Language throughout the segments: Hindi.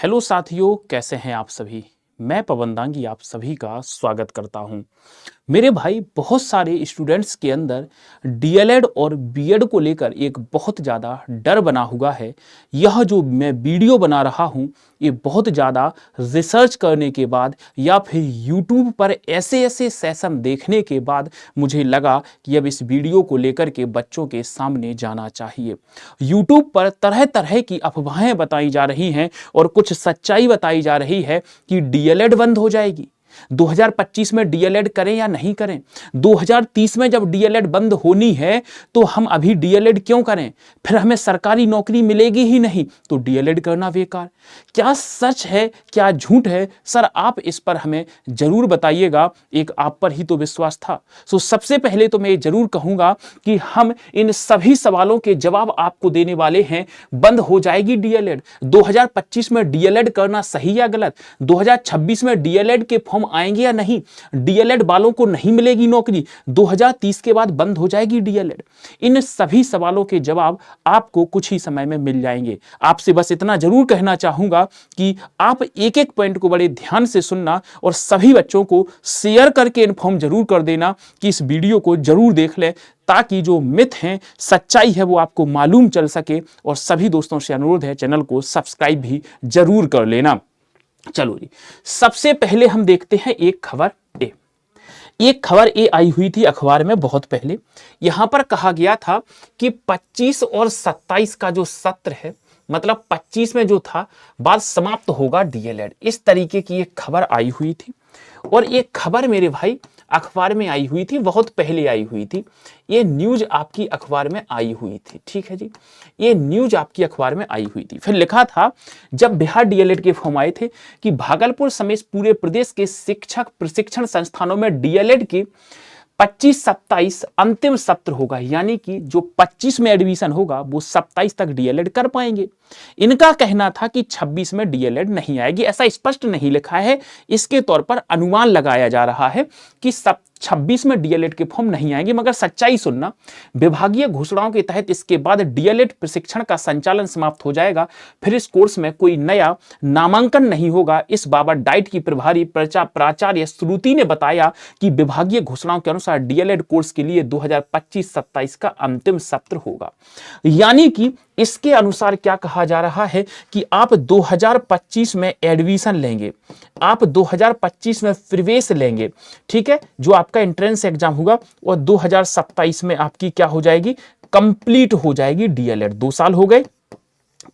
हेलो साथियों, कैसे हैं आप सभी। मैं पवन दांगी आप सभी का स्वागत करता हूं। मेरे भाई, बहुत सारे स्टूडेंट्स के अंदर डीएलएड और बीएड को लेकर एक बहुत ज़्यादा डर बना हुआ है। यह जो मैं वीडियो बना रहा हूं, ये बहुत ज़्यादा रिसर्च करने के बाद या फिर यूट्यूब पर ऐसे ऐसे सेशन देखने के बाद मुझे लगा कि अब इस वीडियो को लेकर के बच्चों के सामने जाना चाहिए। यूट्यूब पर तरह तरह की अफवाहें बताई जा रही हैं और कुछ सच्चाई बताई जा रही है कि डीएलएड बंद हो जाएगी। 2025 में डीएलएड करें या नहीं करें, 2030 में जब डीएलएड बंद होनी है तो हम अभी डीएलएड क्यों करें, फिर हमें सरकारी नौकरी मिलेगी ही नहीं तो डीएलएड करना बेकार। क्या सच है क्या झूठ है सर, आप इस पर हमें जरूर बताइएगा। एक आप पर ही तो विश्वास था। सबसे पहले तो मैं जरूर कहूंगा कि हम इन सभी सवालों के जवाब आपको देने वाले हैं। बंद हो जाएगी डीएलएड, 2025 में डीएलएड करना सही या गलत, 2026 में डीएलएड के फॉर्म आएंगे या नहीं, डीएलएड वालों को नहीं मिलेगी नौकरी, 2030 के बाद बंद हो जाएगी डीएलएड। इन सभी सवालों के जवाब आपको कुछ ही समय में मिल जाएंगे। आपसे बस इतना जरूर कहना चाहूंगा कि आप एक एक पॉइंट को बड़े ध्यान से सुनना और सभी बच्चों को शेयर करके इन्फॉर्म जरूर कर देना कि इस वीडियो को जरूर देख लें, ताकि जो मिथ हैं, सच्चाई है, वो आपको मालूम चल सके। और सभी दोस्तों से अनुरोध है, चैनल को सब्सक्राइब भी जरूर कर लेना। चलो जी, सबसे पहले हम देखते हैं एक खबर ए। एक खबर ए आई हुई थी अखबार में बहुत पहले। यहां पर कहा गया था कि 25 और 27 का जो सत्र है, मतलब 25 में जो था बाद समाप्त होगा डीएलएड, इस तरीके की एक खबर आई हुई थी। और ये खबर मेरे भाई अखबार में आई हुई थी, बहुत पहले आई हुई थी। ये न्यूज आपकी अखबार में आई हुई थी, ठीक है जी, ये न्यूज आपकी अखबार में आई हुई थी। फिर लिखा था, जब बिहार डीएलएड के फॉर्म आए थे कि भागलपुर समेत पूरे प्रदेश के शिक्षक प्रशिक्षण संस्थानों में डीएलएड के 25-27 अंतिम सत्र होगा, यानी कि जो 25 में एडमिशन होगा वो 27 तक डीएलएड कर पाएंगे। इनका कहना था कि 26 में डीएलएड नहीं आएगी, ऐसा स्पष्ट नहीं लिखा है, इसके तौर पर अनुमान लगाया जा रहा है कि 26 में डीएलएड के फॉर्म नहीं आएंगे। मगर सच्चाई सुनना, विभागीय घोषणाओं के तहत इसके बाद डीएलएड प्रशिक्षण का संचालन समाप्त हो जाएगा। फिर इस कोर्स में कोई नया नामांकन नहीं होगा। इस बाबत डाइट की प्रभारी प्राचार्य श्रुति ने बताया कि विभागीय घोषणाओं के अनुसार डीएलएड कोर्स के लिए 2025-27 का अंतिम सत्र होगा। यानी कि इसके अनुसार क्या कहा जा रहा है कि आप 2025 में एडमिशन लेंगे, आप 2025 में प्रवेश लेंगे, ठीक है, जो आपका एंट्रेंस एग्जाम होगा, और 2027 में आपकी क्या हो जाएगी, कंप्लीट हो जाएगी डीएलएड। 2 साल हो गए,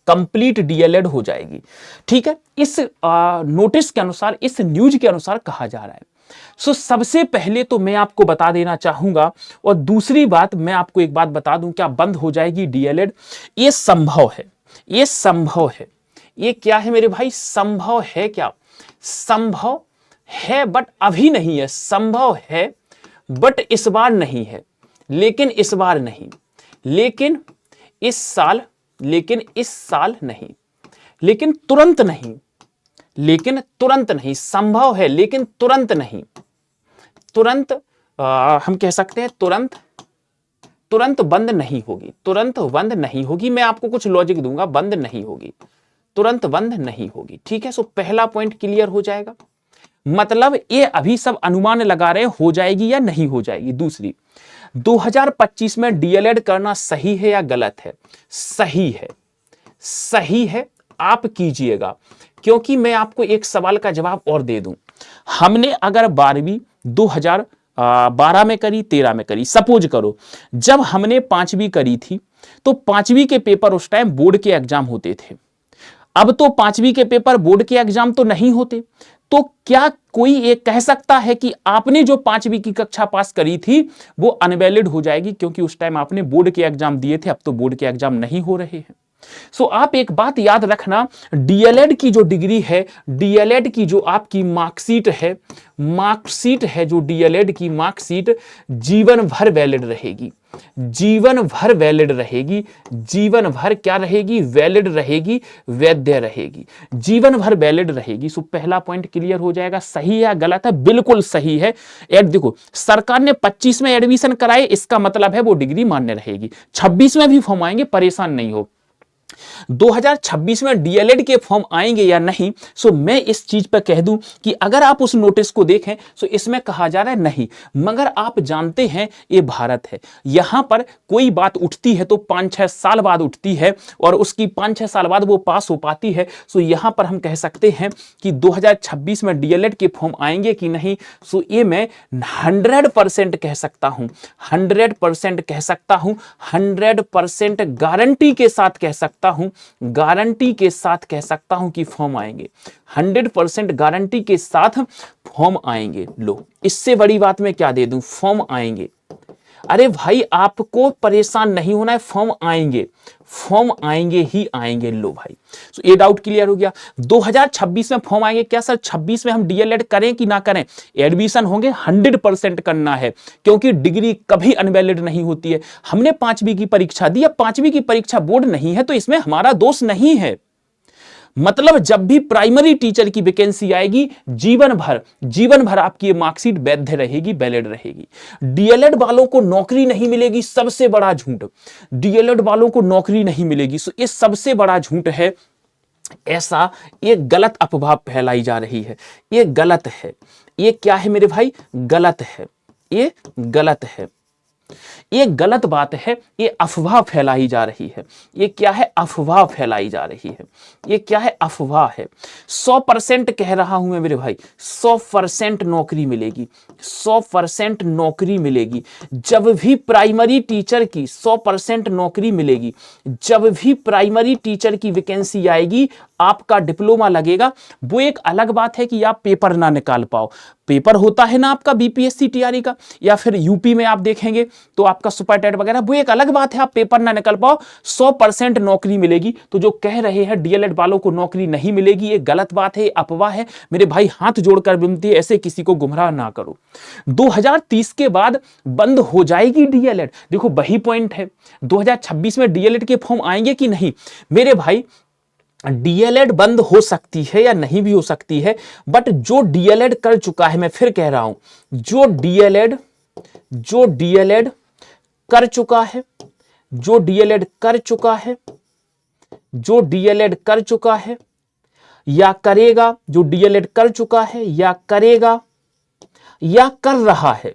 कंप्लीट डीएलएड हो जाएगी, ठीक है। इस नोटिस के अनुसार, इस न्यूज के अनुसार कहा जा रहा है। सबसे पहले तो मैं आपको बता देना चाहूंगा, और दूसरी बात मैं आपको एक बात बता दूं, क्या बंद हो जाएगी डीएलएड? ये संभव है, ये संभव है। ये क्या है मेरे भाई, संभव है। क्या संभव है, बट अभी नहीं है। संभव है बट इस बार नहीं है, लेकिन इस बार नहीं, लेकिन इस साल, लेकिन इस साल नहीं, लेकिन तुरंत नहीं, लेकिन तुरंत नहीं। संभव है लेकिन तुरंत नहीं। तुरंत हम कह सकते हैं तुरंत बंद नहीं होगी, तुरंत बंद नहीं होगी। मैं आपको कुछ लॉजिक दूंगा, बंद नहीं होगी, तुरंत बंद नहीं होगी, ठीक है। पहला पॉइंट क्लियर हो जाएगा। मतलब ये अभी सब अनुमान लगा रहे हैं हो जाएगी या नहीं हो जाएगी। दूसरी, 2025 में डीएलएड करना सही है या गलत है? सही है, सही है, आप कीजिएगा। क्योंकि मैं आपको एक सवाल का जवाब और दे दूं, हमने अगर 12वीं 2012 में करी, 13 में करी, सपोज करो जब हमने 5वीं करी थी तो 5वीं के पेपर उस टाइम बोर्ड के एग्जाम होते थे। अब तो 5वीं के पेपर बोर्ड के एग्जाम तो नहीं होते, तो क्या कोई ये कह सकता है कि आपने जो 5वीं की कक्षा पास करी थी वो अनवैलिड हो जाएगी, क्योंकि उस टाइम आपने बोर्ड के एग्जाम दिए थे, अब तो बोर्ड के एग्जाम नहीं हो रहे हैं। आप एक बात याद रखना, डीएलएड की जो डिग्री है, डीएलएड की जो आपकी मार्कशीट है, जो डीएलएड की मार्कशीट जीवन भर वैलिड रहेगी, जीवन भर वैलिड रहेगी, जीवन भर क्या रहेगी, वैलिड रहेगी, वैध रहेगी, जीवन भर वैलिड रहेगी। पहला पॉइंट क्लियर हो जाएगा। सही है गलत है? बिल्कुल सही है। देखो, सरकार ने 25 में एडमिशन कराए, इसका मतलब है वो डिग्री मान्य रहेगी। 26 में भी फॉर्म आएंगे, परेशान नहीं हो। 2026 में डीएलएड के फॉर्म आएंगे या नहीं, सो मैं इस चीज पर कह दूं कि अगर आप उस नोटिस को देखें सो इसमें कहा जा रहा है नहीं, मगर आप जानते हैं ये भारत है, यहां पर कोई बात उठती है तो 5-6 साल बाद उठती है और उसकी 5-6 साल बाद वो पास हो पाती है। सो यहां पर हम कह सकते हैं कि 2026 में डीएलएड के फॉर्म आएंगे कि नहीं, सो ये मैं 100% कह सकता हूं, 100% कह सकता हूं, 100% गारंटी के साथ कह सकता हूं, गारंटी के साथ कह सकता हूं कि फॉर्म आएंगे, 100% गारंटी के साथ फॉर्म आएंगे। लो, इससे बड़ी बात मैं क्या दे दूं, फॉर्म आएंगे। अरे भाई आपको परेशान नहीं होना है, फॉर्म आएंगे, फॉर्म आएंगे ही आएंगे। लो भाई, तो ये डाउट क्लियर हो गया। 2026 में फॉर्म आएंगे क्या सर, 26 में हम डीएलएड करें कि ना करें, एडमिशन होंगे, 100% करना है, क्योंकि डिग्री कभी अनवैलिड नहीं होती है। हमने 5वीं की परीक्षा दी, अब 5वीं की परीक्षा बोर्ड नहीं है तो इसमें हमारा दोष नहीं है। मतलब जब भी प्राइमरी टीचर की वैकेंसी आएगी, जीवन भर आपकी ये मार्कशीट वैध रहेगी, वैलिड रहेगी। डीएलएड वालों को नौकरी नहीं मिलेगी, सबसे बड़ा झूठ, डीएलएड वालों को नौकरी नहीं मिलेगी, सो ये सबसे बड़ा झूठ है। ऐसा ये गलत अफवाह फैलाई जा रही है, ये गलत है। ये क्या है मेरे भाई, गलत है, ये गलत है, ये गलत बात है, ये अफवाह फैलाई जा रही है। ये क्या है, अफवाह फैलाई जा रही है, ये क्या है, अफवाह है। 100% कह रहा हूं मैं मेरे भाई, 100% नौकरी मिलेगी, 100% नौकरी मिलेगी। जब भी प्राइमरी टीचर की 100% नौकरी मिलेगी, जब भी प्राइमरी टीचर की वैकेंसी आएगी, आपका डिप्लोमा लगेगा। वो एक अलग बात है कि आप पेपर ना निकाल पाओ, पेपर होता है ना आपका बीपीएससी टीआरई का, या फिर यूपी में आप देखेंगे तो आपका सुपर टेट वगैरह, वो एक अलग बात है, आप पेपर ना निकल पाओ, 100% नौकरी मिलेगी। तो जो कह रहे हैं डीएलएड वालों को नौकरी नहीं मिलेगी, ये गलत बात है, ये अफवाह है। मेरे भाई हाथ जोड़कर विनती है, ऐसे किसी को गुमराह ना करो। 2030 के बाद बंद हो जाएगी डीएलएड, देखो वही पॉइंट है। 2026 में डीएलएड के फॉर्म आएंगे कि नहीं मेरे भाई, डीएलएड बंद हो सकती है या नहीं भी हो सकती है, बट जो डीएलएड कर चुका है, मैं फिर कह रहा हूं, जो डीएलएड कर चुका है, जो डीएलएड कर चुका है, जो डीएलएड कर चुका है या करेगा, जो डीएलएड कर चुका है या करेगा या कर रहा है,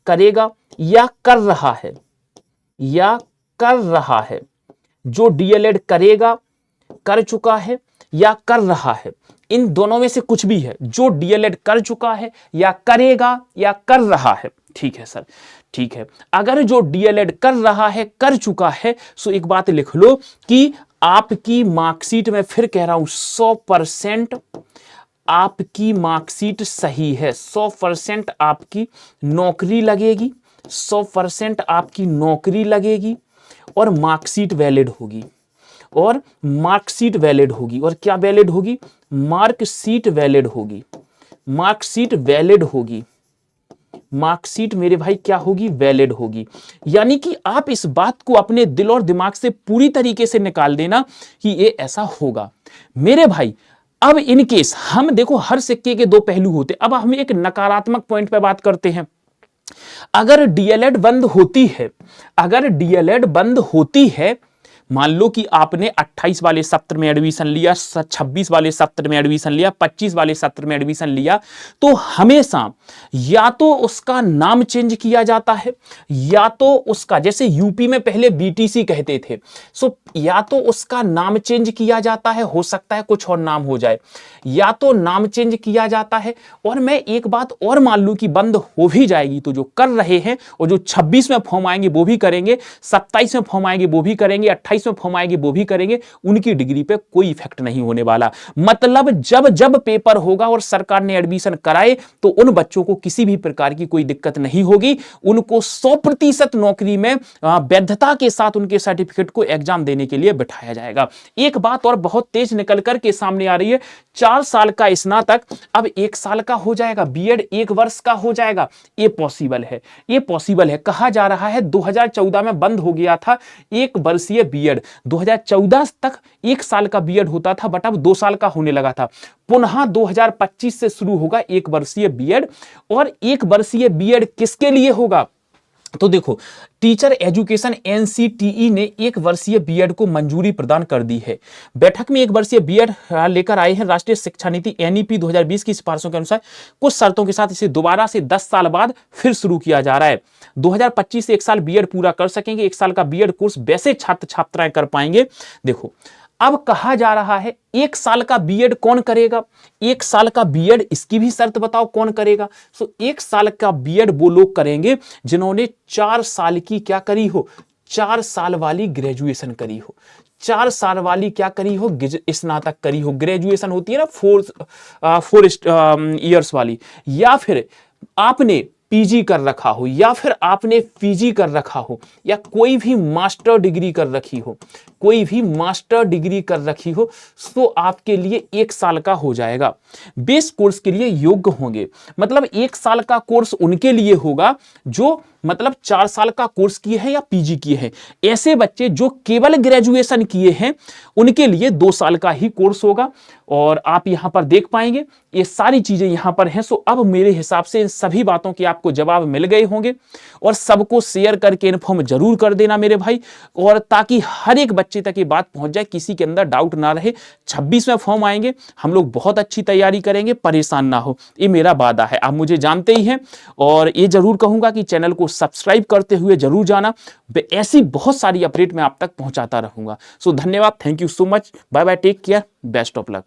करेगा या कर रहा है, या कर रहा है, जो डीएलएड करेगा, कर चुका है या कर रहा है, इन दोनों में से कुछ भी है, जो डीएलएड कर चुका है या करेगा या कर रहा है। ठीक है सर, ठीक है। अगर जो डीएलएड कर रहा है, कर चुका है, सो एक बात लिख लो कि आपकी मार्कशीट, में फिर कह रहा हूं 100% आपकी मार्कशीट सही है, 100% आपकी नौकरी लगेगी, 100% आपकी नौकरी लगेगी और मार्कशीट वैलिड होगी, और मार्कशीट वैलिड होगी। और क्या वैलिड होगी, मार्कशीट वैलिड होगी, मार्कशीट वैलिड होगी, मार्कशीट मेरे भाई क्या होगी, वैलिड होगी। यानी कि आप इस बात को अपने दिल और दिमाग से पूरी तरीके से निकाल देना कि ये ऐसा होगा मेरे भाई। अब इन केस हम देखो, हर सिक्के के दो पहलू होते। अब हम एक नकारात्मक पॉइंट पे बात करते हैं। अगर डीएलएड बंद होती है, अगर डीएलएड बंद होती है, मान लो कि आपने 28 वाले सत्र में एडमिशन लिया, 26 वाले सत्र में एडमिशन लिया, 25 वाले सत्र में एडमिशन लिया, तो हमेशा या तो उसका नाम चेंज किया जाता है, या तो उसका, जैसे यूपी में पहले बीटीसी कहते थे, सो या तो उसका नाम चेंज किया जाता है, हो सकता है कुछ और नाम हो जाए, या तो नाम चेंज किया जाता है। और मैं एक बात और मान लूं कि बंद हो भी जाएगी, तो जो कर रहे हैं और जो 26 में फॉर्म आएंगे वो भी करेंगे, 27 में फॉर्म आएंगे वो भी करेंगे, 28 में फॉर्म आएंगे वो भी करेंगे, उनकी डिग्री पे कोई इफेक्ट नहीं होने वाला। मतलब जब जब पेपर होगा और सरकार ने एडमिशन कराए, तो उन बच्चों को किसी भी प्रकार की कोई दिक्कत नहीं होगी, उनको 100% नौकरी में वैधता के साथ उनके सर्टिफिकेट को एग्जाम देने के लिए बिठाया जाएगा। एक बात और बहुत तेज निकल कर के सामने आ रही है, 4 साल का स्नातक अब 1 साल का हो जाएगा, बीएड 1 वर्ष का हो जाएगा। ये पॉसिबल है, ये पॉसिबल है। कहा जा रहा है 2014 में बंद हो गया था 1 वर्षीय बीएड, 2014 तक 1 साल का बीएड होता था, बट अब 2 साल का होने लगा था। पुनः 2025 से शुरू होगा 1 वर्षीय बीएड। और 1 वर्षीय बीएड किसके लिए होगा, तो देखो, टीचर एजुकेशन एनसीटीई ने एक वर्षीय बीएड को मंजूरी प्रदान कर दी है। बैठक में एक वर्षीय बीएड लेकर आए हैं। राष्ट्रीय शिक्षा नीति एनईपी 2020 की सिफारिशों के अनुसार कुछ शर्तों के साथ इसे दोबारा से 10 साल बाद फिर शुरू किया जा रहा है। 2025 से 1 साल बीएड पूरा कर सकेंगे। 1 साल का बीएड कोर्स वैसे छात्र छात्राएं कर पाएंगे। देखो, अब कहा जा रहा है 1 साल का बीएड कौन करेगा? 1 साल का बीएड, इसकी भी शर्त बताओ कौन करेगा? 1 साल का बीएड वो लोग करेंगे जिन्होंने 4 साल की क्या करी हो? 4 साल वाली ग्रेजुएशन करी हो। 4 साल वाली क्या करी हो? स्नातक करी हो। ग्रेजुएशन होती है ना 4 इयर्स वाली। या फिर आपने पीजी कर रखा हो, या फिर आपने पीजी कर रखा हो, या कोई भी मास्टर डिग्री कर रखी हो, कोई भी मास्टर डिग्री कर रखी हो, तो आपके लिए 1 साल का हो जाएगा। बेस कोर्स के लिए योग्य होंगे। मतलब 1 साल का कोर्स उनके लिए होगा जो मतलब 4 साल का कोर्स किए हैं या पीजी किए हैं। ऐसे बच्चे जो केवल ग्रेजुएशन किए हैं उनके लिए 2 साल का ही कोर्स होगा। और आप यहां पर देख पाएंगे ये सारी चीजें यहां पर हैं। सो अब मेरे हिसाब से इन सभी बातों के आपको जवाब मिल गए होंगे। और सबको शेयर करके इन्फॉर्म जरूर कर देना मेरे भाई, और ताकि हर एक बच्चे तक ये बात पहुंच जाए, किसी के अंदर डाउट ना रहे। 26वें फॉर्म आएंगे, हम लोग बहुत अच्छी तैयारी करेंगे, परेशान ना हो, ये मेरा वादा है। आप मुझे जानते ही हैं। और ये जरूर कहूंगा कि चैनल को सब्सक्राइब करते हुए जरूर जाना। ऐसी बहुत सारी अपडेट मैं आप तक पहुंचाता रहूंगा। सो धन्यवाद, thank you so much, bye bye, take care, best of luck.